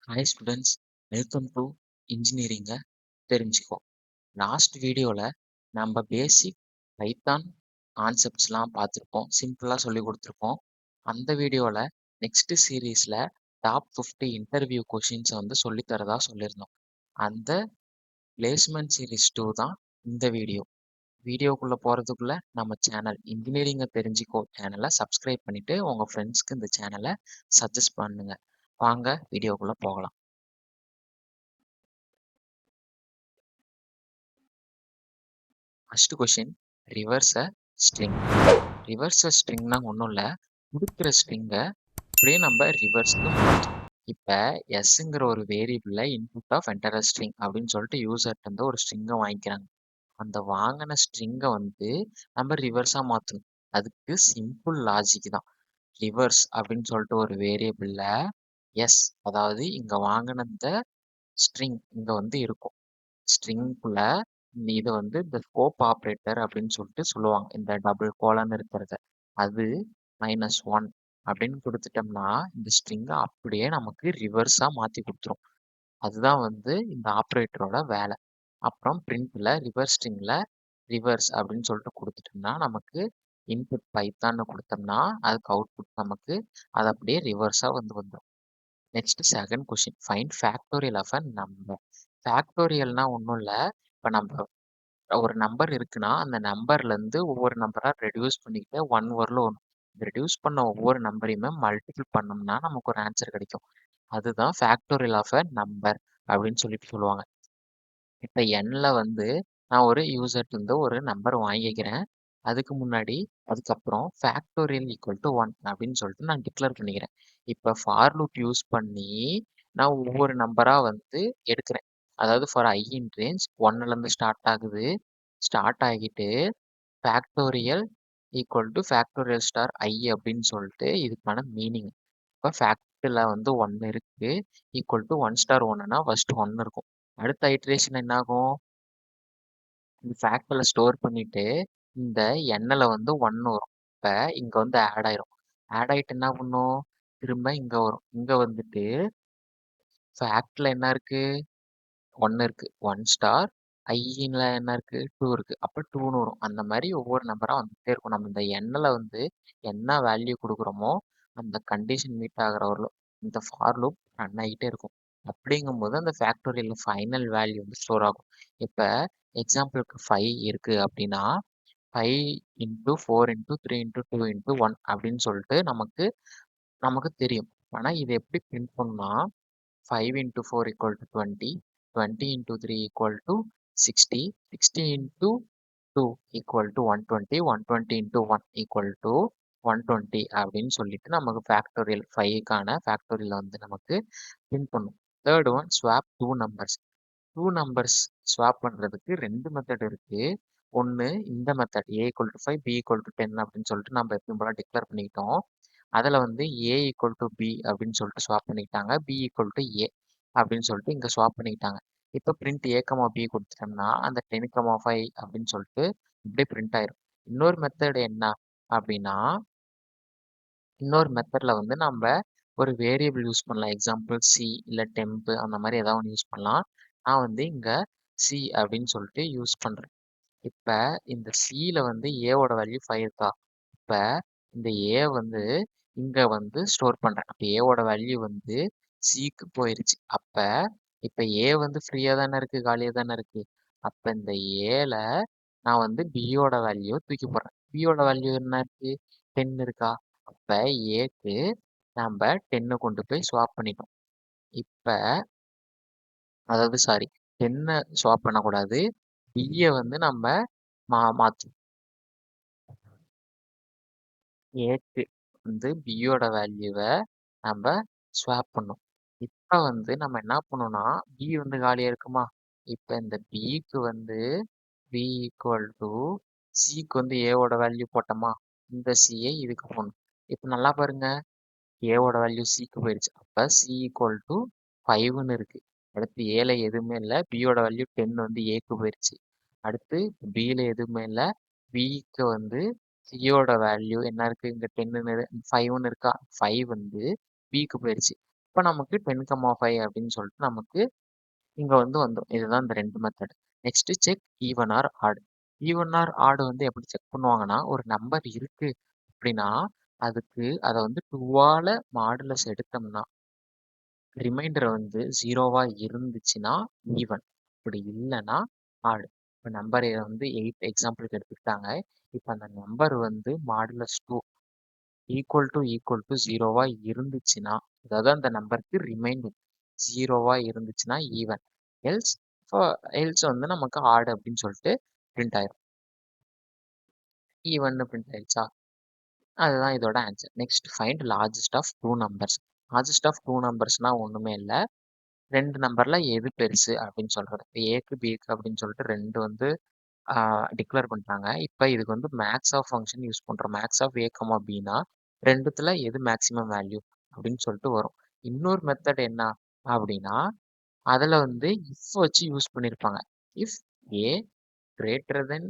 Hi students, welcome to இன்ஜினியரிங்கை தெரிஞ்சுக்கோ. Last வீடியோவில் நம்ம பேசிக் பைத்தான் கான்செப்ட்ஸ்லாம் பார்த்துருப்போம், சிம்பிளாக சொல்லி கொடுத்துருப்போம். அந்த வீடியோவில் நெக்ஸ்ட் சீரீஸில் டாப் 50 இன்டர்வியூ கொஷின்ஸை வந்து சொல்லித்தரதா சொல்லியிருந்தோம். அந்த பிளேஸ்மெண்ட் சீரீஸ் 2 தான் இந்த வீடியோ. வீடியோக்குள்ளே போகிறதுக்குள்ளே நம்ம சேனல் இன்ஜினியரிங்கை தெரிஞ்சுக்கோ சேனலை சப்ஸ்கிரைப் பண்ணிவிட்டு உங்கள் ஃப்ரெண்ட்ஸ்க்கு இந்த சேனலை சஜஸ்ட் பண்ணுங்கள். வாங்க வீடியோக்குள்ளே போகலாம். First question, reverse a string. Reverse a ஸ்ட்ரிங்னா ஒன்றும் இல்லை, கொடுக்குற ஸ்ட்ரிங்கை அப்படியே நம்ம ரிவர்ஸ்க்கு மாற்றணும். இப்போ எஸ்ங்கிற ஒரு வேரியபிளில் இன்புட் ஆஃப் என்டர் ஸ்ட்ரிங் அப்படின்னு சொல்லிட்டு யூசர்கிட்ட இருந்து ஒரு ஸ்ட்ரிங்கை வாங்கிக்கிறாங்க. அந்த வாங்கின ஸ்ட்ரிங்கை வந்து நம்ம ரிவர்ஸாக மாற்றணும். அதுக்கு சிம்பிள் லாஜிக் தான். ரிவர்ஸ் அப்படின்னு சொல்லிட்டு ஒரு வேரியபிளில் எஸ், அதாவது இங்கே வாங்கின இந்த ஸ்ட்ரிங் இங்கே வந்து இருக்கும். ஸ்ட்ரிங்குள்ள இது வந்து இந்த ஸ்கோப் ஆப்ரேட்டர் அப்படின்னு சொல்லிட்டு சொல்லுவாங்க. இந்த டபுள் கோலன் இருக்கிறத அது -1 அப்படின்னு கொடுத்துட்டோம்னா இந்த ஸ்ட்ரிங்கை அப்படியே நமக்கு ரிவர்ஸாக மாற்றி கொடுத்துரும். அதுதான் வந்து இந்த ஆப்ரேட்டரோட வேலை. அப்புறம் பிரிண்ட்ல ரிவர்ஸ் ஸ்ட்ரிங்ல ரிவர்ஸ் அப்படின்னு சொல்லிட்டு கொடுத்துட்டோம்னா நமக்கு இன்புட் பைத்தான்னு கொடுத்தோம்னா அதுக்கு அவுட்புட் நமக்கு அது அப்படியே ரிவர்ஸாக வந்து வந்துடும். Next second question, find factorial of a number. ஃபேக்டோரியல்னா ஒன்றும் இல்லை, இப்போ நம்ம ஒரு நம்பர் இருக்குன்னா அந்த நம்பர்லேருந்து ஒவ்வொரு நம்பராக ரெடியூஸ் பண்ணிக்கிட்டு ஒன் வரல வரும். ரெடியூஸ் பண்ண ஒவ்வொரு நம்பரையுமே மல்டிபிள் பண்ணோம்னா நமக்கு ஒரு ஆன்சர் கிடைக்கும். அதுதான் ஃபேக்டோரியல் ஆஃப் அ நம்பர் அப்படின்னு சொல்லிட்டு சொல்லுவாங்க. இப்போ எண்ணில் வந்து நான் ஒரு யூசர்லேருந்து ஒரு நம்பர் வாங்கிக்கிறேன். அதுக்கு முன்னாடி அதுக்கப்புறம் ஃபேக்டோரியல் ஈக்குவல் டு 1 அப்படின்னு சொல்லிட்டு நான் டிக்ளேர் பண்ணிக்கிறேன். இப்போ ஃபார் லூப் யூஸ் பண்ணி நான் ஒவ்வொரு நம்பராக வந்து எடுக்கிறேன். அதாவது ஃபார் ஐ இன் ரேஞ்ச் 1லேருந்து ஸ்டார்ட் ஆகுது. ஸ்டார்ட் ஆகிட்டு factorial equal to factorial star i அப்படின்னு சொல்லிட்டு இதுக்கான மீனிங். இப்போ ஃபேக்டில் வந்து 1 இருக்குது, ஈக்குவல் டு 1 ஸ்டார் 1னா ஃபர்ஸ்ட் 1 இருக்கும். அடுத்த ஐட்ரேஷன் என்ன ஆகும், இந்த ஃபேக்டில் ஸ்டோர் பண்ணிட்டு இந்த எண்ணில் வந்து 1 வரும். இப்போ இங்கே வந்து ஆட் ஆயிரும். ஆட் ஆகிட்டு என்ன பண்ணும், திரும்ப இங்கே வரும். இங்கே வந்துட்டு ஃபேக்டில் என்ன இருக்குது, 1 இருக்குது, 1 ஸ்டார் ஐயில் என்ன இருக்குது, 2 இருக்குது. அப்போ 2ன்னு வரும். அந்த மாதிரி ஒவ்வொரு நம்பராக வந்துகிட்டே இருக்கும். நம்ம இந்த எண்ணில் வந்து என்ன வேல்யூ கொடுக்குறோமோ அந்த கண்டிஷன் மீட் ஆகிற வரலும் இந்த ஃபார் லூப் ரன் ஆகிட்டே இருக்கும். அப்படிங்கும்போது அந்த ஃபேக்டோரியல் ஃபைனல் வேல்யூ வந்து ஸ்டோர் ஆகும். இப்போ எக்ஸாம்பிளுக்கு 5 இருக்குது அப்படின்னா 5 இன்ட்டு 4 இன்ட்டு 3 இன்ட்டு 2 இன்ட்டு 1 அப்படின்னு சொல்லிட்டு நமக்கு நமக்கு தெரியும். ஆனால் இது எப்படி பிரிண்ட் பண்ணா 5 into 4 equal to 20, 20 into 3 equal to 60, 60 into 2 equal to 120, 120 into 1 equal to 120 அப்படின்னு சொல்லிட்டு நமக்கு ஃபேக்டோரியல் 5க்கான ஃபேக்டோரியல் வந்து நமக்கு பிரிண்ட் பண்ணும். Third one, swap two numbers swap பண்ணுறதுக்கு 2 மெத்தட் இருக்குது. ஒன்று இந்த method a equal to 5, b equal to 10 அப்படின்னு சொல்லிட்டு நம்ம எப்பயும் போல டிக்ளேர் பண்ணிக்கிட்டோம். அதில் வந்து a equal to b அப்படின்னு சொல்லிட்டு ஸ்வாப் பண்ணிக்கிட்டாங்க, b equal to a அப்படின்னு சொல்லிட்டு இங்கே ஸ்வாப் பண்ணிக்கிட்டாங்க. இப்போ பிரிண்ட் a, b கொடுத்துட்டோம்னா அந்த 10, 5 அப்படின்னு சொல்லிட்டு இப்படியே பிரிண்ட் ஆயிரும். இன்னொரு மெத்தட் என்ன அப்படின்னா, இன்னொரு மெத்தடில் வந்து நம்ம ஒரு வேரியபிள் யூஸ் பண்ணலாம். எக்ஸாம்பிள் சி இல்லை டெம்ப் அந்த மாதிரி ஏதாவது ஒன்று யூஸ் பண்ணலாம். நான் வந்து இங்கே சி அப்படின்னு சொல்லிட்டு யூஸ் பண்ணுறேன். இப்போ இந்த சியில் வந்து ஏவோட வேல்யூ 5 இருக்கா, இப்போ இந்த ஏ வந்து இங்கே வந்து ஸ்டோர் பண்ணுறேன். அப்போ ஏவோட வேல்யூ வந்து சிக்கு போயிருச்சு. அப்போ இப்போ ஏ வந்து ஃப்ரீயாக தானே இருக்குது, காலியாக தானே இருக்குது. அப்போ இந்த ஏல நான் வந்து பியோட வேல்யூ தூக்கி போடுறேன். பியோட வேல்யூ என்ன இருக்குது, 10 இருக்கா. அப்போ ஏக்கு நம்ம 10 கொண்டு போய் ஸ்வாப் பண்ணிட்டோம். இப்போ அதாவது சாரி, 10 ஸ்வாப் பண்ணக்கூடாது, பியை வந்து நம்ம மாற்றணும். ஏக்கு வந்து பியோட வேல்யூவை நம்ம ஸ்வாப் பண்ணோம். இப்போ வந்து நம்ம என்ன பண்ணோம்னா பி வந்து காலியாக இருக்குமா, இப்போ இந்த பிக்கு வந்து பி ஈக்குவல் டு சிக்கு வந்து ஏவோட வேல்யூ போட்டோமா, இந்த சியை இதுக்கு போடணும். இப்போ நல்லா பாருங்க, ஏவோட வேல்யூ சிக்கு போயிடுச்சு. அப்போ சி ஈக்குவல் டு 5ன்னு இருக்குது. அடுத்து ஏல எதுவுமே இல்லை, பியோட வேல்யூ 10 வந்து ஏக்கு போயிடுச்சு. அடுத்து பியில் எதுவுமே இல்லை, பிக்கு வந்து சியோட வேல்யூ என்ன இருக்குது, இங்கே 10ன்னு 5ன்னு இருக்கா, 5 வந்து பிக்கு போயிடுச்சு. அப்ப நமக்கு 10,5 அப்படின்னு சொல்லிட்டு நமக்கு இங்க வந்துரும். இதுதான் இந்த 2 method. Next check even or odd. Even or odd எப்படி செக் பண்ணுவாங்கன்னா, ஒரு நம்பர் இருக்கு அப்படின்னா, அதுக்கு அத 2ஆல மாடுலஸ் எடுத்தோம்னா, ரிமைண்டர் 0வா இருந்துச்சுன்னா ஈவன். அப்படி இல்லன்னா ஆட். இப்ப நம்பர் 8 எக்ஸாம்பிளுக்கு எடுத்துக்கிட்டாங்க. இப்ப அந்த நம்பர் மாடுலஸ் 2 ஈக்குவல் டு 0வா இருந்துச்சுன்னா, அதாவது அந்த நம்பருக்கு ரிமைண்டர் 0வா இருந்துச்சுன்னா ஈவன். எல்ஸ் எல்ஸ் நமக்கு ஆட் அப்படின்னு சொல்லிட்டு பிரிண்ட் ஆயிரும். ஈவன் பிரிண்ட் ஆயிடுச்சா? அதுதான் இதோட answer. Next find largest of 2 numbers. Largest of 2 நம்பர்ஸ்னா ஒண்ணுமே இல்ல. 2 நம்பர்ல எது பெருசு அப்படின்னு சொல்றது. இப்போ ஏக்கு பிக்கு அப்படின்னு சொல்லிட்டு 2 டிக்ளேர் பண்றாங்க. இப்போ இதுக்கு மேக்ஸ் ஆஃப் ஃபங்க்ஷன் யூஸ் பண்றோம். மேக்ஸ் ஆஃப் ஏ கமா பின்னா ரெண்டுத்துல எது மேக்ஸிமம் வேல்யூ அப்படின்னு சொல்லிட்டு வரும். இன்னொரு மெத்தட் என்ன அப்படின்னா, அதுல இஃப் வச்சு யூஸ் பண்ணியிருப்பாங்க. If A greater then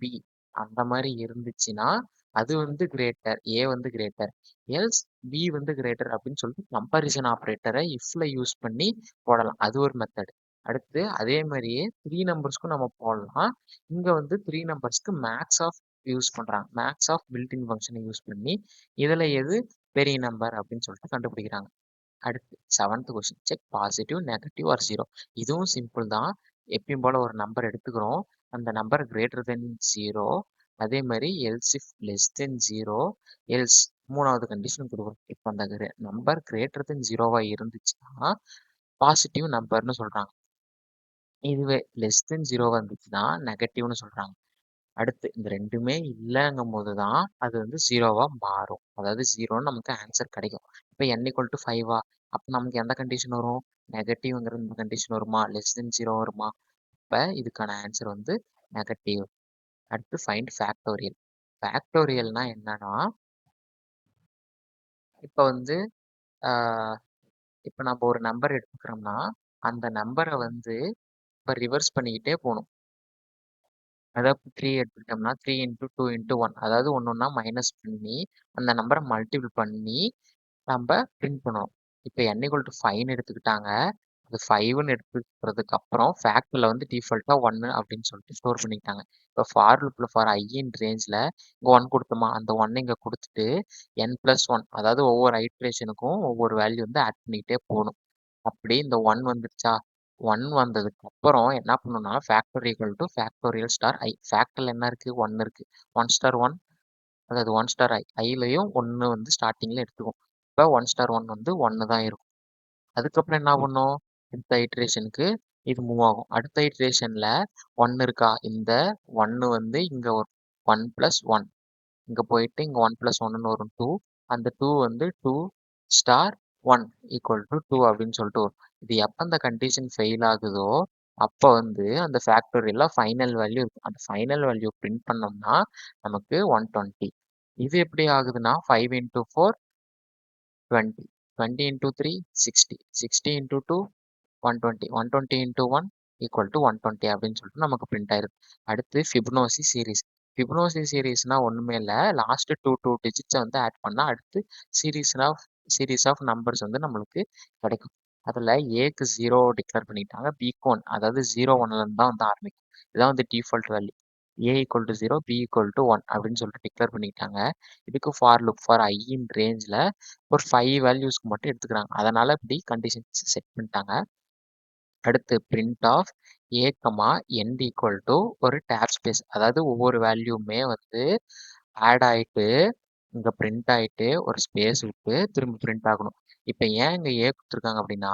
B அந்த மாதிரி இருந்துச்சுன்னா அது greater, A greater, else B greater அப்படின்னு சொல்லிட்டு கம்பாரிசன் ஆப்ரேட்டரை இஃப்ல யூஸ் பண்ணி போடலாம். அது ஒரு மெத்தட். அடுத்து அதே மாதிரியே 3 நம்பர்ஸ்க்கும் நம்ம போடலாம். இங்க 3 நம்பர்ஸ்க்கு மேக்ஸ் ஆஃப் யூஸ் பண்றாங்க. மேக்ஸ் ஆஃப் பில்டின் ஃபங்க்ஷனை யூஸ் பண்ணி இதுல எது பெரிய நம்பர் அப்படின்னு சொல்லிட்டு கண்டுபிடிக்கிறாங்க. அடுத்து 7th question check positive, negative or 0. இதுவும் சிம்பிள் தான். எப்பயும் போல ஒரு நம்பர் எடுத்துக்கிறோம். அந்த நம்பர் கிரேட்டர் தென் 0. அதே மாதிரி else if less than 0, else 3வது கண்டிஷன் கொடுக்குறோம். இப்போ அந்த நம்பர் கிரேட்டர் தென் 0வா இருந்துச்சுன்னா பாசிட்டிவ் நம்பர்னு சொல்றாங்க. இதுவே லெஸ் தென் 0வா இருந்துச்சுன்னா நெகட்டிவ்னு சொல்றாங்க. அடுத்து இந்த ரெண்டுமே இல்லைங்கும் போது தான் அது 0வா மாறும். அதாவது 0ன்னு நமக்கு ஆன்சர் கிடைக்கும். இப்போ n ஈக்குவல் டு 5வா, அப்போ நமக்கு எந்த கண்டிஷன் வரும்? நெகட்டிவ்ங்கிற இந்த கண்டிஷன் வருமா? லெஸ் தென் 0 வருமா? இப்போ இதுக்கான ஆன்சர் நெகட்டிவ். அடுத்து ஃபைண்ட் ஃபேக்டோரியல். ஃபேக்டோரியல்னா என்னன்னா, இப்போ இப்போ நம்ம ஒரு நம்பர் எடுத்துக்கிறோம்னா அந்த நம்பரை இப்போ ரிவர்ஸ் பண்ணிக்கிட்டே போகணும். அதாவது 3 எடுத்துக்கிட்டோம்னா 3 இன்ட்டு 2 இன்ட்டு 1, அதாவது ஒன்று மைனஸ் பண்ணி அந்த நம்பரை மல்டிபிள் பண்ணி நம்ம பிரிண்ட் பண்ணுவோம். இப்போ n ஈக்குவல் டு 5ன்னு எடுத்துக்கிட்டாங்க. அது 5ன்னு எடுத்துக்கிறதுக்கு அப்புறம் ஃபேக்டரியில் டிஃபால்ட்டாக 1 அப்படின்னு சொல்லிட்டு ஸ்டோர் பண்ணிக்கிட்டாங்க. இப்போ ஃபார் லூப்பில் ஃபார் ஐயின் ரேஞ்சில் இங்கே 1 கொடுத்தோமா, அந்த 1 இங்கே கொடுத்துட்டு n+1, அதாவது ஒவ்வொரு ஐட்ரேஷனுக்கும் ஒவ்வொரு வேல்யூ ஆட் பண்ணிக்கிட்டே போகணும். அப்படி இந்த 1 வந்துருச்சா, 1 வந்ததுக்கு அப்புறம் என்ன பண்ணணும்னா factor equal to factorial star i. ஃபேக்டரில் என்ன இருக்கு? 1 இருக்கு. 1 ஸ்டார் 1, அதாவது 1 ஸ்டார் ஐ. ஐலையும் 1 ஸ்டார்டிங்கில் எடுத்துக்கும். இப்போ 1 ஸ்டார் 1 1 தான் இருக்கும். அதுக்கப்புறம் என்ன பண்ணும்? அடுத்த ஐட்ரேஷனுக்கு இது மூவ் ஆகும். அடுத்த ஐட்ரேஷனில் 1 இருக்கா, இந்த 1 இங்கே ஒரு 1+1 இங்கே போயிட்டு இங்கே 1+1ன்னு வரும் 2. அந்த 2 2 ஸ்டார் 1 ஈக்குவல் டு 2 அப்படின்னு சொல்லிட்டு வரும். இது எப்போ அந்த கண்டிஷன் ஃபெயில் ஆகுதோ அப்போ அந்த ஃபேக்டோரியல்ல ஃபைனல் வேல்யூ இருக்கும். அந்த ஃபைனல் வேல்யூ பிரிண்ட் பண்ணோம்னா நமக்கு 120. இது எப்படி ஆகுதுன்னா 5 into 4 20, 20 into 3 60, 60 into 2 120, 120 into 1 equal to 120 அப்படின்னு சொல்லிட்டு நமக்கு பிரிண்ட் ஆயிருது. அடுத்து ஃபிபனோசி சீரீஸ். ஃபிபனோசி சீரீஸ்னா ஒன்றுமே இல்லை, லாஸ்ட் டூ டிஜிட்ஸை ஆட் பண்ணால் அடுத்து சீரீஸ் ஆஃப் நம்பர்ஸ் நம்மளுக்கு கிடைக்கும். அதில் ஏக்கு 0 டிக்ளேர் பண்ணிட்டாங்க, பிக்கு 1, அதாவது 0 1லேருந்து தான் ஆரம்பிக்கும். இதான் default value. A equal to 0, B equal to 1 அப்படின்னு சொல்லிட்டு டிக்ளேர் பண்ணிட்டாங்க. இதுக்கு for look for I in ரேஞ்சில் ஒரு 5 வேல்யூஸ்க்கு மட்டும் எடுத்துக்கிறாங்க. அதனால இப்படி கண்டிஷன்ஸ் செட் பண்ணிட்டாங்க. அடுத்து print of A comma N equal to ஒரு டேப் ஸ்பேஸ், அதாவது ஒவ்வொரு வேல்யூமே ஆட் ஆயிட்டு இங்க பிரிண்ட் ஆயிட்டு ஒரு ஸ்பேஸ் விட்டு திரும்ப பிரிண்ட் ஆகணும். இப்போ ஏன் இங்க ஏ கொடுத்துருக்காங்க அப்படின்னா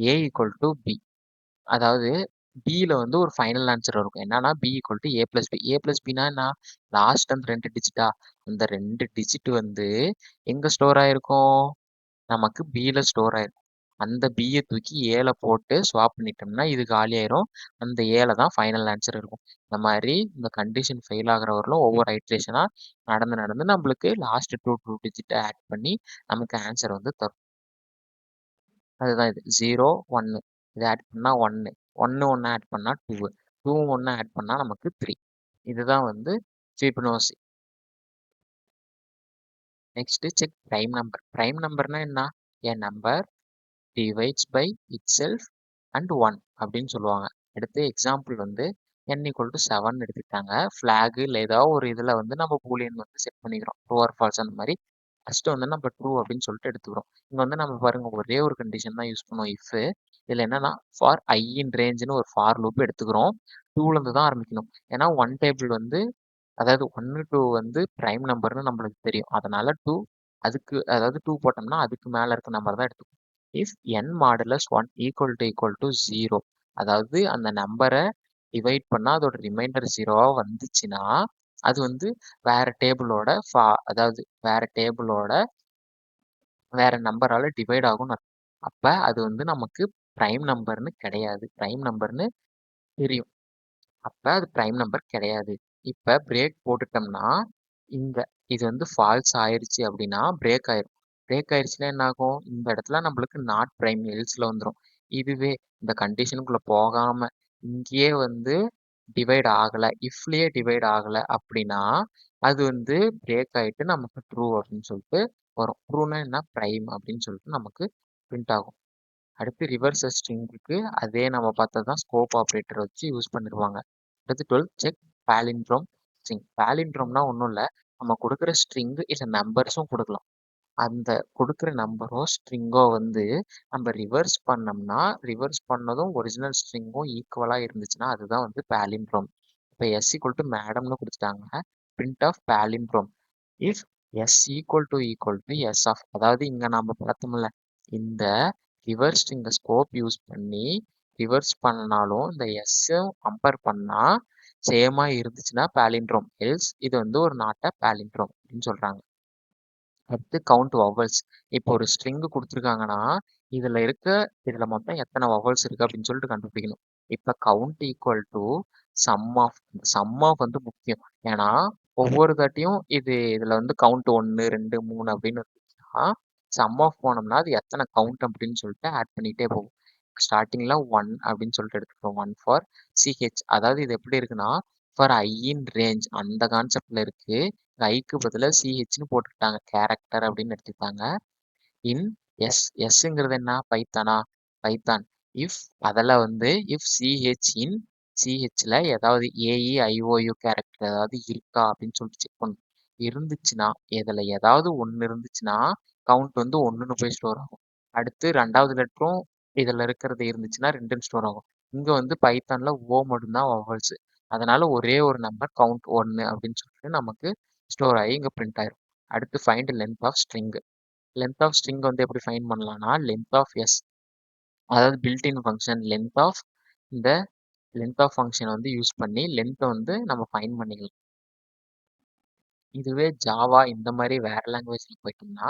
ஏ ஈக்குவல் டு பி, அதாவது பியில் ஒரு ஃபைனல் ஆன்சர் இருக்கும். என்னன்னா B equal to A plus B. A plus பின்னா என்ன? லாஸ்ட் அந்த 2 டிஜிட்டா, அந்த 2 டிஜிட் எங்க ஸ்டோர் ஆயிருக்கும்? நமக்கு பியில் ஸ்டோர் ஆயிருக்கும். அந்த பியை தூக்கி ஏல போட்டு ஸ்வாப் பண்ணிட்டோம்னா இது காலி ஆயிரும். அந்த ஏல தான் ஃபைனல் ஆன்சர் இருக்கும். இந்த மாதிரி இந்த கண்டிஷன் ஃபெயில் ஆகிறவர்களும் ஒவ்வொரு ஐட்ரேஷனாக நடந்து நடந்து நம்மளுக்கு லாஸ்ட் டூ டிஜிட்டை ஆட் பண்ணி நமக்கு ஆன்சர் தரும். அதுதான் இது 0 1. இதை ஆட் பண்ணால் 1, 1 ஆட் பண்ணால் 2, 2 1 ஆட் பண்ணால் நமக்கு 3. இதுதான் Fibonacci. Next check prime number. Prime நம்பர்னா என்ன? A number divides by itself and 1 அப்படின்னு சொல்லுவாங்க. அடுத்து எக்ஸாம்பிள் வந்து n ஈக்குவல் டு 7 எடுத்துக்கிட்டாங்க. ஃபிளாக் இல்லை ஏதாவது ஒரு இதில் வந்து நம்ம பூலியன் வந்து செட் பண்ணிக்கிறோம். ட்ரூ ஆர் ஃபால்ஸ் அந்த மாதிரி. ஃபர்ஸ்ட் வந்து நம்ம ட்ரூ அப்படின்னு சொல்லிட்டு எடுத்துக்கிறோம். இங்கே வந்து நம்ம பாருங்க ஒரே ஒரு கண்டிஷன் தான் யூஸ் பண்ணுவோம். இஃப் இதில் என்னன்னா ஃபார் ஐ இன் ரேஞ்சுன்னு ஒரு ஃபார் லூப் எடுத்துக்கிறோம். டூலேருந்து தான் ஆரம்பிக்கணும். ஏன்னா ஒன் டேபிள் வந்து அதாவது 1 டூ வந்து பிரைம் நம்பர்னு நம்மளுக்கு தெரியும். அதனால 2 அதுக்கு அதாவது 2 போட்டோம்னா அதுக்கு மேலே இருக்க நம்பர் தான் எடுத்துக்கணும். If n modulus 1 equal to 0 அதாவது அந்த நம்பரை டிவைட் பண்ணால் அதோட ரிமைண்டர் 0வா வந்துச்சுன்னா அது வந்து வேற டேபிளோட அதாவது வேற டேபிளோட வேற நம்பரால டிவைட் ஆகும்னு அர்த்தம். அப்ப அது வந்து நமக்கு பிரைம் நம்பர்னு கிடையாது. பிரைம் நம்பர்னு தெரியும். அப்ப அது பிரைம் நம்பர் கிடையாது. இப்ப பிரேக் போட்டுட்டோம்னா இந்த இது வந்து ஃபால்ஸ் ஆயிருச்சு அப்படின்னா பிரேக் ஆயிரும். பிரேக் ஆயிருச்சுன்னா என்ன ஆகும்? இந்த இடத்துல நம்மளுக்கு நாட் பிரைம் எல்ஸ்ல வந்துடும். இதுவே இந்த கண்டிஷனுக்குள்ள போகாம இங்கேயே வந்து டிவைட் ஆகல, இஃப்லயே டிவைட் ஆகல அப்படின்னா அது வந்து பிரேக் ஆயிட்டு நமக்கு ட்ரூ அப்படின்னு சொல்லிட்டு வரும். ட்ரூனா என்ன? பிரைம் அப்படின்னு சொல்லிட்டு நமக்கு பிரிண்ட் ஆகும். அடுத்து ரிவர்ஸ் ஸ்ட்ரிங்குக்கு அதே நம்ம பார்த்தது தான் ஸ்கோப் ஆப்ரேட்டர் வச்சு யூஸ் பண்ணிடுவாங்க. அடுத்து 12 செக் பாலிண்ட்ரோம் ஸ்ட்ரிங். பாலிண்ட்ரோம்னா ஒன்றும் இல்லை, நம்ம கொடுக்குற ஸ்ட்ரிங் இல்லை நம்பர்ஸும் கொடுக்கலாம். அந்த கொடுக்குற நம்பரோ ஸ்ட்ரிங்கோ வந்து நம்ம ரிவர்ஸ் பண்ணோம்னா ரிவர்ஸ் பண்ணதும் ஒரிஜினல் ஸ்ட்ரிங்கும் ஈக்குவலாக இருந்துச்சுன்னா அதுதான் வந்து பாலிண்ட்ரோம். இப்போ எஸ் ஈக்குவல் டு மேடம்னு கொடுத்துட்டாங்க. Print of palindrome if S equal to S of, அதாவது இங்கே நம்ம பார்த்தோம்ல இந்த ரிவர்ஸ் ஸ்ட்ரிங்கை ஸ்கோப் யூஸ் பண்ணி ரிவர்ஸ் பண்ணனாலும் இந்த எஸ்ஸும் கம்பேர் பண்ணால் சேமாக இருந்துச்சுன்னா பாலிண்ட்ரோம். எல்ஸ் இது வந்து ஒரு நாட்டை பாலிண்ட்ரோம் அப்படின்னு சொல்கிறாங்க. அடுத்து கவுண்ட் வவல்ஸ். இப்போ ஒரு ஸ்ட்ரிங் கொடுத்துருக்காங்கன்னா இதில் மொத்தம் எத்தனை வவல்ஸ் இருக்குது அப்படின்னு சொல்லிட்டு கண்டுபிடிக்கணும். இப்போ count equal to sum of. Sum of வந்து முக்கியம். ஏன்னா ஒவ்வொரு தாட்டியும் இதில் வந்து கவுண்ட் 1 2 3 அப்படின்னு இருந்துச்சுன்னா சம் ஆஃப் போனோம்னா அது எத்தனை கவுண்ட் அப்படின்னு சொல்லிட்டு ஆட் பண்ணிகிட்டே போகும். ஸ்டார்டிங்கில் 1 அப்படின்னு சொல்லிட்டு எடுத்துக்கிறோம். 1 ஃபார் சிஹெச். அதாவது இது எப்படி இருக்குன்னா ஃபார் ஐ இன் ரேஞ்ச் அந்த கான்செப்டில் இருக்குது. ஐக்கு பதிலாக சிஹெச்னு போட்டுக்கிட்டாங்க. கேரக்டர் அப்படின்னு எடுத்துக்கிட்டாங்க. இன் எஸ்ங்கிறது என்ன? பைத்தானா? பைத்தான். இஃப் அதில் வந்து இஃப் சிஹெச் இன் சிஹெச்ல ஏதாவது ஏஇஐஓயு கேரக்டர் ஏதாவது இருக்கா அப்படின்னு சொல்லிட்டு செக் பண்ணணும். இருந்துச்சுன்னா ஏதாவது ஒன்று இருந்துச்சுன்னா கவுண்ட் வந்து 1ன்னு போய் ஸ்டோர் ஆகும். அடுத்து 2வது லெட்டரும் இதில் இருக்கிறது இருந்துச்சுன்னா 2ன்னு ஸ்டோர் ஆகும். இங்கே வந்து பைத்தானில் ஓ மட்டும்தான் வவல்ஸ். அதனால ஒரே ஒரு நம்பர் கவுண்ட் 1 அப்படின்னு சொல்லிட்டு நமக்கு ஸ்டோர் ஆகி இங்கே பிரிண்ட் ஆயிரும். அடுத்து find length of string. Length of string வந்து எப்படி ஃபைண்ட் பண்ணலாம்னா லென்த் ஆஃப் எஸ், அதாவது பில்ட்இன் ஃபங்க்ஷன் இந்த லென்த் ஆஃப் ஃபங்க்ஷன் வந்து யூஸ் பண்ணி லென்த்தை வந்து நம்ம ஃபைண்ட் பண்ணிக்கலாம். இதுவே ஜாவா இந்த மாதிரி வேற லாங்குவேஜில் போயிட்டோம்னா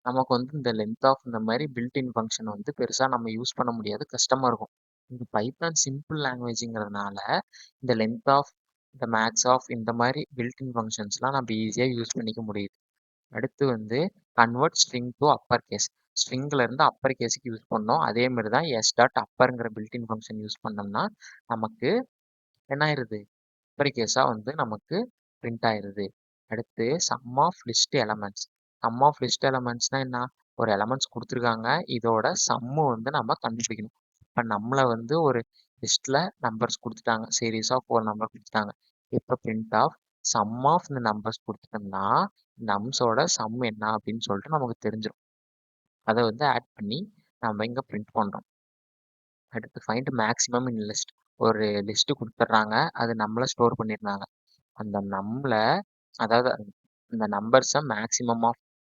நமக்கு வந்து இந்த லென்த் ஆஃப் இந்த மாதிரி பில்ட்இன் ஃபங்க்ஷன் வந்து பெருசாக நம்ம யூஸ் பண்ண முடியாது, கஷ்டமாக இருக்கும். இந்த பைத்தான் சிம்பிள் லாங்குவேஜுங்கிறதுனால இந்த லென்த் ஆஃப் இந்த மேக்ஸ் ஆஃப் இந்த மாதிரி பில்ட்இன் ஃபங்க்ஷன்ஸ்லாம் நம்ம ஈஸியாக யூஸ் பண்ணிக்க முடியுது. அடுத்து வந்து convert string to upper case. ஸ்ட்ரிங்கில் இருந்து அப்பர் கேஸுக்கு யூஸ் பண்ணோம். அதே மாதிரி தான் எஸ் டாட் அப்பருங்கிற பில்ட்இன் ஃபங்க்ஷன் யூஸ் பண்ணோம்னா நமக்கு என்ன ஆயிருது? அப்பர் கேஸாக வந்து நமக்கு பிரிண்ட் ஆயிருது. அடுத்து sum of list elements. Sum of list எலமெண்ட்ஸ்னா என்ன? ஒரு எலமெண்ட்ஸ் கொடுத்துருக்காங்க, இதோட சம்மு வந்து நம்ம கண்டுபிடிக்கணும். இப்போ நம்மளை வந்து ஒரு லிஸ்ட்டில் நம்பர்ஸ் கொடுத்துட்டாங்க, சீரீஸ் ஆஃப் ஒரு நம்பர் கொடுத்துட்டாங்க. இப்போ பிரிண்ட் ஆஃப் சம் ஆஃப் இந்த நம்பர்ஸ் கொடுத்துட்டோம்னா நம்ஸோட சம் என்ன அப்படின்னு சொல்லிட்டு நமக்கு தெரிஞ்சிடும். அதை வந்து ஆட் பண்ணி நம்ம இங்கே பிரிண்ட் பண்ணுறோம். அடுத்து ஃபைண்ட் மேக்ஸிமம் இன் லிஸ்ட். ஒரு லிஸ்ட்டு கொடுத்துட்றாங்க, அது நம்மளை ஸ்டோர் பண்ணிடுறாங்க. அந்த நம்மளை அதாவது இந்த நம்பர்ஸை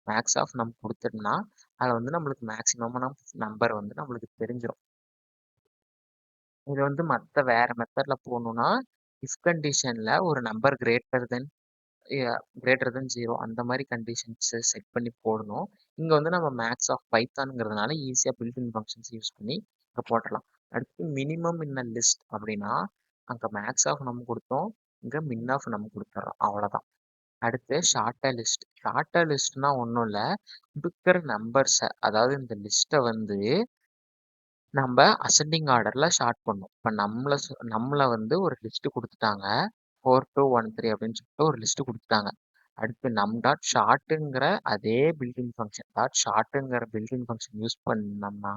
மேக்ஸ் ஆஃப் நம்ம கொடுத்துட்டோம்னா அதில் வந்து நம்மளுக்கு மேக்ஸிமமான நம்பர் வந்து நம்மளுக்கு தெரிஞ்சிடும். இது வந்து மற்ற வேற மெத்தடில் போகணுன்னா இஃப் கண்டிஷனில் ஒரு நம்பர் கிரேட்டர் தென் 0 அந்த மாதிரி கண்டிஷன்ஸை செட் பண்ணி போடணும். இங்கே வந்து நம்ம மேக்ஸ் ஆஃப் பைத்தானுங்கிறதுனால ஈஸியாக பில்ட்இன் ஃபங்க்ஷன்ஸ் யூஸ் பண்ணி இங்கே போட்டுடலாம். அடுத்து மினிமம் இன் அ லிஸ்ட் அப்படின்னா அங்கே மேக்ஸ் ஆஃப் நம்ம கொடுத்தோம், இங்கே மின் ஆஃப் நம்ம கொடுத்துட்றோம், அவ்வளோதான். அடுத்து ஷார்ட்டர் லிஸ்ட்னா ஒன்றும் இல்லை, கொடுக்குற நம்பர்ஸை அதாவது இந்த லிஸ்ட்டை வந்து நம்ம அசெண்டிங் ஆர்டரில் ஷார்ட் பண்ணோம். இப்போ நம்மளை வந்து ஒரு லிஸ்ட்டு கொடுத்துட்டாங்க, 4 2 1 3 அப்படின்னு சொல்லிட்டு ஒரு லிஸ்ட்டு கொடுத்துட்டாங்க. அடுத்து நம் டாட் ஷார்ட்டுங்கிற அதே building function building function use பண்ணோம்னா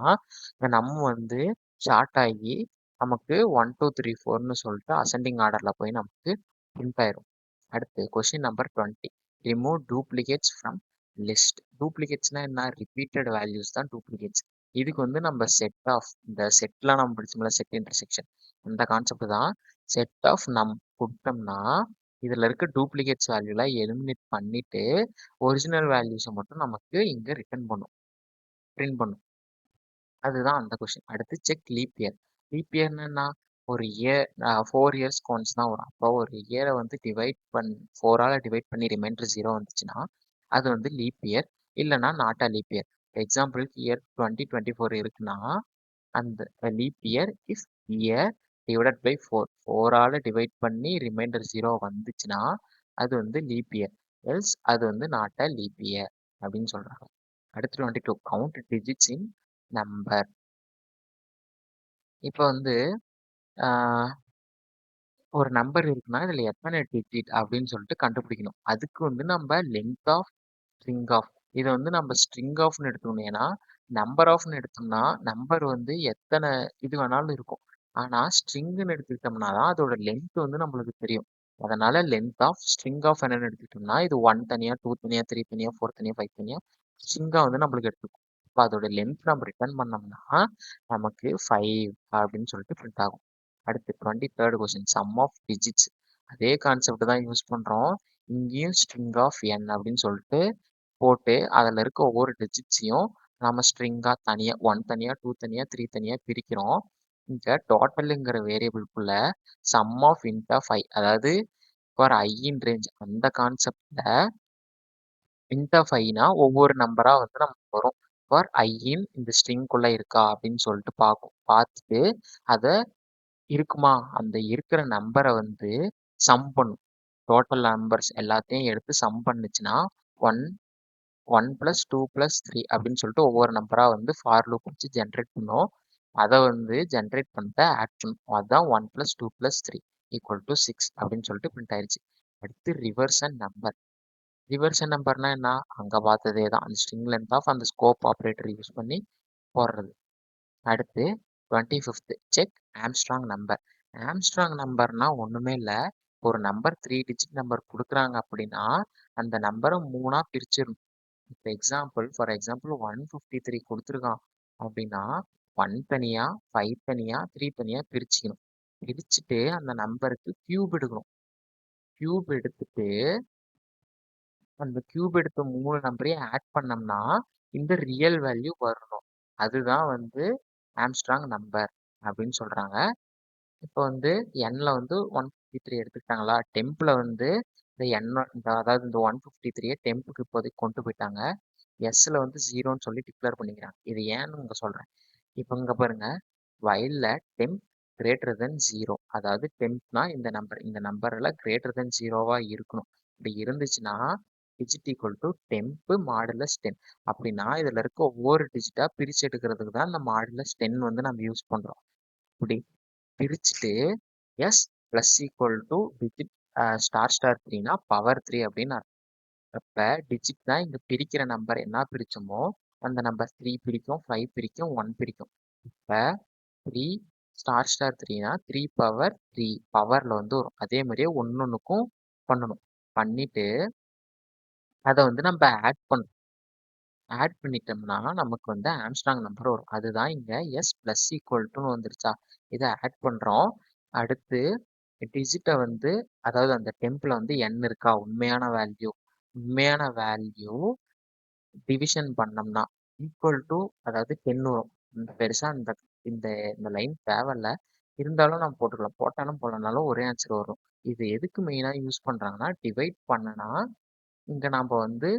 இந்த நம் வந்து ஷார்ட் ஆகி நமக்கு 1 2 3 4ன்னு சொல்லிட்டு அசெண்டிங் ஆர்டர்ல போய் நமக்கு பிரிண்ட் ஆயிரும். அடுத்து question number 20. Remove duplicates from list. டூப்ளிகேட்ஸ்னா என்ன? ரிப்பீட்டட் வேல்யூஸ் தான் டூப்ளிகேட்ஸ். இதுக்கு வந்து நம்ம செட் ஆஃப் இந்த செட்லாம் நம்ம படிச்சோம்ல, செட் இன்டர்செக்ஷன், அந்த கான்செப்ட் தான். செட் ஆஃப் நம் கொடுத்தோம்னா இதுல இருக்க டூப்ளிகேட்ஸ் வேல்யூலாம் எலிமினேட் பண்ணிட்டு ஒரிஜினல் வேல்யூஸை மட்டும் நமக்கு இங்க ரிட்டர்ன் பண்ணும், பிரிண்ட் பண்ணும். அதுதான் அந்த கொஸ்டின். அடுத்து செக் லீப் இயர். லீப் இயர்னா என்ன? ஒரு இயர் 4 இயர்ஸ் ஒன்ஸ் தான் வரும். அப்போ ஒரு இயரை வந்து டிவைட் 4ஆல டிவைட் பண்ணி ரிமைண்டர் 0 வந்துச்சுன்னா அது வந்து லீப் இயர், இல்லைன்னா நாட் அ லீப் இயர். எக்ஸாம்பிளுக்கு இயர் 2024 இருக்குன்னா அந்த leap year is year divided by 4. 4ஆல டிவைட் பண்ணி ரிமைண்டர் 0 வந்துச்சுன்னா அது வந்து லீப் இயர், எல்ஸ் அது வந்து நாட் அ லீப் இயர் அப்படின்னு சொல்றாங்க. அடுத்து 22 கவுண்ட் டிஜிட்ஸ் இன் நம்பர். இப்போ வந்து ஒரு நம்பர் இருக்குன்னா இதுல எத்தனை டிஜிட் அப்படின்னு சொல்லிட்டு கண்டுபிடிக்கணும். அதுக்கு வந்து நம்ம லென்த் ஆஃப் ஸ்ட்ரிங் ஆஃப், இதை வந்து நம்ம ஸ்ட்ரிங் ஆஃப்னு எடுத்துக்கணும். ஏன்னா நம்பர் ஆஃப்னு எடுத்தோம்னா நம்பர் வந்து எத்தனை இது வேணாலும் இருக்கும். ஆனா ஸ்ட்ரிங்னு எடுத்துக்கிட்டோம்னா தான் அதோட லென்த் வந்து நம்மளுக்கு தெரியும். அதனால லென்த் ஆஃப் ஸ்ட்ரிங் ஆஃப் என்னன்னு எடுத்துக்கிட்டோம்னா இது 1 தனியா, 2 தனியா, 3 தனியா, 4 தனியா, 5 தனியா ஸ்ட்ரிங்கா வந்து நம்மளுக்கு எடுத்துக்கும். இப்போ அதோட லென்த் நம்ம ரிட்டர்ன் பண்ணோம்னா நமக்கு 5 அப்படின்னு சொல்லிட்டு பிரிண்ட் ஆகும். அடுத்து 23rd question sum of digits. அதே கான்செப்ட் தான் யூஸ் பண்றோம். இங்கேயும் ஸ்ட்ரிங் ஆஃப் n அப்படின்னு சொல்லிட்டு போட்டு அதில் இருக்க ஒவ்வொரு டிஜிட்ஸையும் நம்ம ஸ்ட்ரிங்காக தனியாக 1 தனியாக, 2 தனியாக, 3 தனியாக பிரிக்கிறோம். இங்கே டோட்டலுங்கிற வேரியபிள்குள்ள சம் ஆஃப் இன்ட் ஆஃப் ஐ, அதாவது ஃபார் ஐ இன் ரேஞ்ச், அந்த கான்செப்டில் இன்ட் ஆஃப் ஐனா ஒவ்வொரு நம்பராக வந்து நமக்கு வரும். ஃபார் ஐ இன் இந்த ஸ்ட்ரிங்குள்ளே இருக்கா அப்படின்னு சொல்லிட்டு பார்த்துட்டு அதை இருக்குமா அந்த இருக்கிற நம்பரை வந்து சம் பண்ணும். டோட்டல் நம்பர்ஸ் எல்லாத்தையும் எடுத்து சம் பண்ணுச்சுன்னா 1 1 + 2 + 3 அப்படின்னு சொல்லிட்டு ஒவ்வொரு நம்பராக வந்து ஃபார் லூப் வச்சு ஜென்ரேட் பண்ணும். அதை வந்து ஜென்ரேட் பண்ணிட்டு ஆட் பண்ணும். அதுதான் 1 + 2 + 3 = 6 அப்படின்னு சொல்லிட்டு பிரிண்ட் ஆயிடுச்சு. அடுத்து ரிவர்சன் நம்பர். ரிவர்சன் நம்பர்னா என்ன? அங்கே பார்த்ததே தான், அந்த ஸ்ட்ரிங் லென்த் ஆஃப் அந்த ஸ்கோப் ஆப்ரேட்டர் யூஸ் பண்ணி போடுறது. அடுத்து 25th check Armstrong number. Armstrong நம்பர்னா ஒன்றுமே இல்லை, ஒரு நம்பர் 3 டிஜிட் நம்பர் கொடுக்குறாங்க அப்படின்னா அந்த நம்பரை 3ஆ பிரிச்சிடணும். இப்போ ஃபார் எக்ஸாம்பிள் 153 கொடுத்துருக்கான் அப்படின்னா 1 தனியா, 5 தனியா, 3 தனியா பிரிச்சுக்கணும். பிரிச்சுட்டு அந்த நம்பருக்கு கியூப் எடுக்கணும். கியூப் எடுத்துட்டு அந்த கியூப் எடுத்த 3 நம்பரையும் ஆட் பண்ணோம்னா இந்த ரியல் வேல்யூ வரணும். அதுதான் வந்து ஆம்ஸ்ட்ராங் நம்பர் அப்படின்னு சொல்றாங்க. இப்போ வந்து எண்ணில் வந்து 153 எடுத்துக்கிட்டாங்களா, டெம்பில் வந்து இந்த அதாவது இந்த 153 டெம்புக்கு இப்போதைக்கு கொண்டு போயிட்டாங்க. எஸ்ல வந்து 0ன்னு சொல்லி டிக்ளேர் பண்ணிக்கிறாங்க. இது ஏன்னு இங்கே சொல்கிறேன். இப்போ இங்கே பாருங்க, வயலில் டெம்ப் கிரேட்டர் தென் 0, அதாவது டெம்ப்னா இந்த நம்பரில் கிரேட்டர் தென் 0வா இருக்கணும். இப்படி இருந்துச்சுன்னா digit equal to temp modulus 10. அப்படின்னா இதில் இருக்க ஒவ்வொரு டிஜிட்டாக பிரித்து எடுக்கிறதுக்கு தான் இந்த மாடுலஸ் 10 வந்து நம்ம யூஸ் பண்ணுறோம். இப்படி பிரிச்சுட்டு s plus equal to digit star 3னா பவர் 3 அப்படின்னு அர்த்தம். அப்போ டிஜிட் தான் இங்கே பிரிக்கிற நம்பர் என்ன பிரிச்சோமோ அந்த நம்பர் 3 பிரிக்கும், 5 பிரிக்கும், 1 பிரிக்கும். இப்போ 3 ஸ்டார் 3னா 3 பவர் 3 பவரில் வந்து வரும். அதே மாதிரியே ஒன்னொன்றுக்கும் பண்ணணும். பண்ணிட்டு அதை வந்து நம்ம ஆட் பண்ணணும். ஆட் பண்ணிட்டோம்னா நமக்கு வந்து ஆம்ஸ்ட்ராங் நம்பர் வரும். அதுதான் இங்கே எஸ் ப்ளஸ் ஈக்குவல் டுன்னு வந்துருச்சா, இதை ஆட் பண்ணுறோம். அடுத்து டிஜிட்டை வந்து, அதாவது அந்த டெம்பில் வந்து n இருக்கா, உண்மையான வேல்யூ டிவிஷன் பண்ணோம்னா ஈக்குவல் டு, அதாவது 10 வரும். இந்த பெருசாக இந்த இந்த இந்த லைன் தேவையில்ல, இருந்தாலும் நம்ம போட்டுக்கலாம். போட்டாலும் போடலனாலும் ஒரே ஆன்சர் வரும். இது எதுக்கு மெயினாக யூஸ் பண்ணுறாங்கன்னா, டிவைட் பண்ணனா இங்கே நம்ம வந்து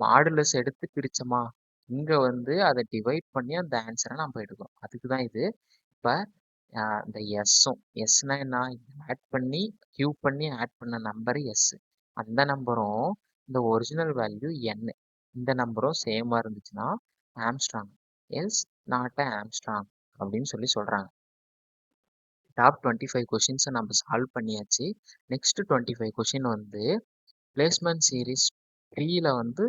மாடுலஸ் எடுத்து பிரிச்சோமா, இங்கே வந்து அதை டிவைட் பண்ணி அந்த ஆன்சரை நம்ம எடுக்கிறோம். அதுக்கு தான் இது. இப்போ இந்த எஸ்னா என்ன? ஆட் பண்ணி கியூப் பண்ணி ஆட் பண்ண நம்பர் எஸ். அந்த நம்பரும் இந்த ஒரிஜினல் வேல்யூ என், இந்த நம்பரும் சேமாக இருந்துச்சுன்னா ஆம்ஸ்ட்ராங், எல்ஸ் நாட் ஆம்ஸ்ட்ராங் அப்படின்னு சொல்லி சொல்கிறாங்க. டாப் 25 கொஷின்ஸை நம்ம சால்வ் பண்ணியாச்சு. நெக்ஸ்ட் 25 கொஷின் வந்து பிளேஸ்மெண்ட் சீரிஸ் 3ல வந்து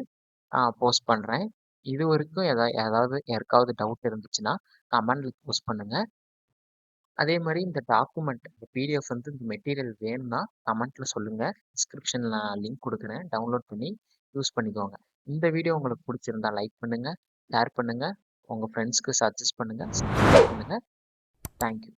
போஸ்ட் பண்றேன். இதுவரைக்கும் ஏதாவது யாருக்காவது டவுட் இருந்துச்சுன்னா கமெண்ட்ல போஸ்ட் பண்ணுங்க. அதே மாரி இந்த டாக்குமெண்ட் இந்த பிடிஎஃப் வந்து இந்த மெட்டீரியல் வேணும்னா கமெண்ட்ல சொல்லுங்க. டிஸ்கிரிப்ஷன்ல லிங்க் குடுக்குறேன். டவுன்லோட் பண்ணி யூஸ் பண்ணிக்கோங்க. இந்த வீடியோ உங்களுக்கு புடிச்சிருந்தா லைக் பண்ணுங்க, ஷேர் பண்ணுங்க, உங்க ஃப்ரெண்ட்ஸ்க்கு சஜெஸ்ட் பண்ணுங்க, சப்ஸ்கிரைப் பண்ணுங்க. Thank you.